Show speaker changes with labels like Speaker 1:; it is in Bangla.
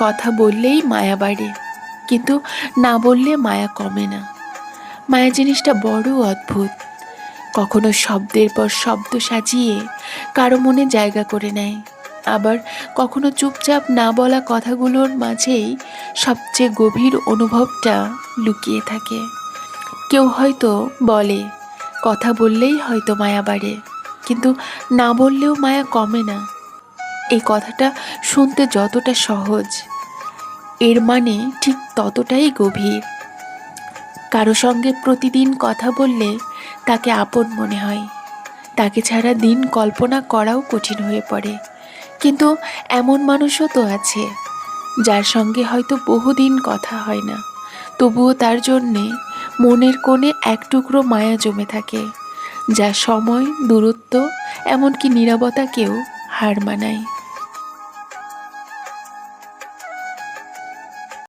Speaker 1: কথা বললেই মায়া বাড়ে, কিন্তু না বললে মায়া কমে না। মায়া জিনিসটা বড় অদ্ভুত। কখনো শব্দের পর শব্দ সাজিয়ে কারো মনে জায়গা করে নেয়, আবার কখনো চুপচাপ না বলা কথাগুলোর মাঝেই সবচেয়ে গভীর অনুভবটা লুকিয়ে থাকে। কেউ হয়তো বলে কথা বললেই হয়তো মায়া বাড়ে, কিন্তু না বললেও মায়া কমে না। এই কথাটা শুনতে যতটা সহজ, এর মানে ঠিক ততটাই গভীর। কারো সঙ্গে প্রতিদিন কথা বললে তাকে আপন মনে হয়, তাকে ছাড়া দিন কল্পনা করাও কঠিন হয়ে পড়ে। কিন্তু এমন মানুষও তো আছে যার সঙ্গে হয়তো বহুদিন কথা হয় না, তবুও তার জন্যে মনের কোণে এক টুকরো মায়া জমে থাকে, যা সময়, দূরত্ব, এমনকি নীরবতাকেও হার মানায়।